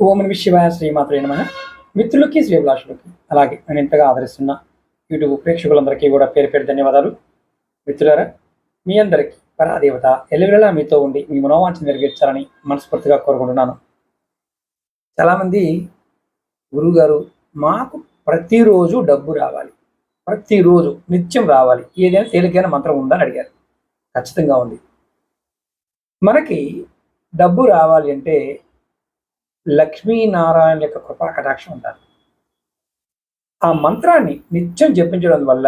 ఓం నమః శివాయ శ్రీమాత్రే నమః. మిత్రులకి శ్రీభిలాషులకి అలాగే నేను ఎంతగా ఆదరిస్తున్న యూట్యూబ్ ప్రేక్షకులందరికీ కూడా పేరు పేరు ధన్యవాదాలు. మిత్రులారా, మీ అందరికీ పరాదేవత ఎల్లవేళలా మీతో ఉండి మీ మనోవాంఛ నెరవేర్చాలని మనస్ఫూర్తిగా కోరుకుంటున్నాను. చాలామంది గురువుగారు మాకు ప్రతిరోజు డబ్బు రావాలి, ప్రతిరోజు నిత్యం రావాలి, ఏదైనా తేలికైన మంత్రం ఉందని అడిగారు. ఖచ్చితంగా ఉంది. మనకి డబ్బు రావాలి అంటే లక్ష్మీనారాయణ యొక్క కృపా కటాక్షం ఉండాలి. ఆ మంత్రాన్ని నిత్యం జపించడం వల్ల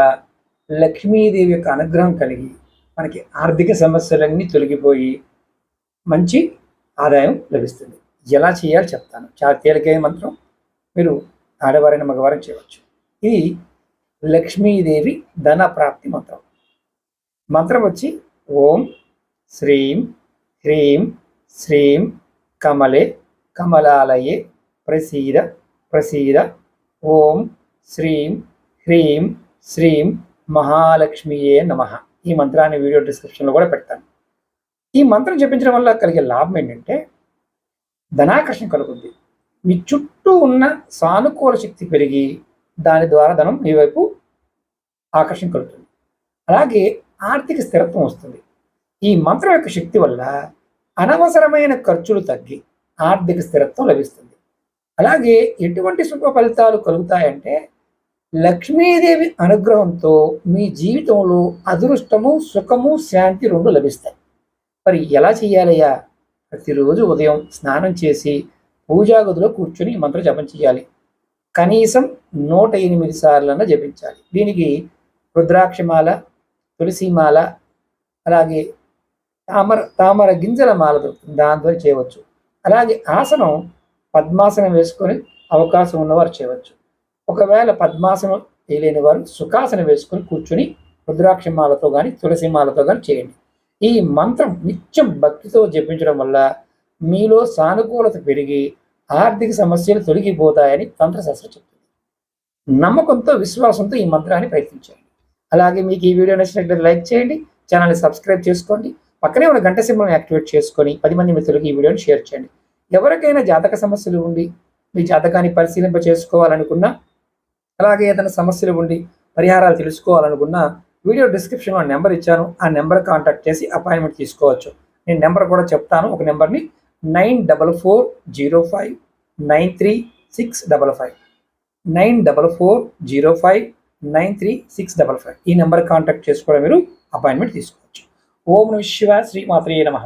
లక్ష్మీదేవి యొక్క అనుగ్రహం కలిగి మనకి ఆర్థిక సమస్యలన్నీ తొలగిపోయి మంచి ఆదాయం లభిస్తుంది. ఎలా చేయాలో చెప్తాను. చాలా తేలికైన మంత్రం, మీరు ఆడవారైన మగవారం చేయవచ్చు. ఇది లక్ష్మీదేవి ధన ప్రాప్తి మంత్రం. మంత్రం వచ్చి ఓం శ్రీం హ్రీం శ్రీం కమలే కమలాలయే ప్రసీద ప్రసీద ఓం శ్రీం హ్రీం శ్రీం మహాలక్ష్మియే నమః. ఈ మంత్రాన్ని వీడియో డిస్క్రిప్షన్లో కూడా పెడతాను. ఈ మంత్రం జపించడం వల్ల కలిగే లాభం ఏంటంటే ధనాకర్షణ కలుగుతుంది. మీ చుట్టూ ఉన్న సానుకూల శక్తి పెరిగి దాని ద్వారా ధనం మీ వైపు ఆకర్షణ కలుగుతుంది. అలాగే ఆర్థిక స్థిరత్వం వస్తుంది. ఈ మంత్రం యొక్క శక్తి వల్ల అనవసరమైన ఖర్చులు తగ్గి ఆర్థిక స్థిరత్వం లభిస్తుంది. అలాగే ఎటువంటి శుభ ఫలితాలు కలుగుతాయంటే లక్ష్మీదేవి అనుగ్రహంతో మీ జీవితంలో అదృష్టము, సుఖము, శాంతి రెండు లభిస్తాయి. మరి ఎలా చేయాలయ్యా? ప్రతిరోజు ఉదయం స్నానం చేసి పూజా గదిలో కూర్చొని మంత్ర జపం చేయాలి. కనీసం 108 సార్లన్నా జపించాలి. దీనికి రుద్రాక్షమాల, తులసిమాల, అలాగే తామర గింజల మాల దొరుకుతుంది, దాంతో చేయవచ్చు. అలాగే ఆసనం పద్మాసనం వేసుకొని అవకాశం ఉన్నవారు చేయవచ్చు. ఒకవేళ పద్మాసనం వేయలేని వారు సుఖాసనం వేసుకొని కూర్చొని రుద్రాక్షమాలతో కానీ తులసిమాలతో కానీ చేయండి. ఈ మంత్రం నిత్యం భక్తితో జపించడం వల్ల మీలో సానుకూలత పెరిగి ఆర్థిక సమస్యలు తొలగిపోతాయని తంత్రశాస్త్రం చెప్తుంది. నమ్మకంతో, విశ్వాసంతో ఈ మంత్రాన్ని ప్రయత్నించండి. అలాగే మీకు ఈ వీడియో నచ్చినట్లయితే లైక్ చేయండి, ఛానల్ని సబ్స్క్రైబ్ చేసుకోండి, పక్కనే ఉన్న గంట సింబల్ని యాక్టివేట్ చేసుకొని 10 మంది మిత్రులకు ఈ వీడియోని షేర్ చేయండి. ఎవరికైనా జాతక సమస్యలు ఉండి మీ జాతకాన్ని పరిశీలింప చేసుకోవాలనుకున్నా, అలాగే ఏదైనా సమస్యలు ఉండి పరిహారాలు తెలుసుకోవాలనుకున్నా వీడియో డిస్క్రిప్షన్లో నెంబర్ ఇచ్చాను. ఆ నెంబర్ కాంటాక్ట్ చేసి అపాయింట్మెంట్ తీసుకోవచ్చు. నేను నెంబర్ కూడా చెప్తాను. ఒక నెంబర్ని 9440593655 9440593655 ఈ నెంబర్ కాంటాక్ట్ చేసుకోవడం మీరు అపాయింట్మెంట్ తీసుకోవచ్చు. ఓం నమః శివాయ శ్రీమాత్రే నమః.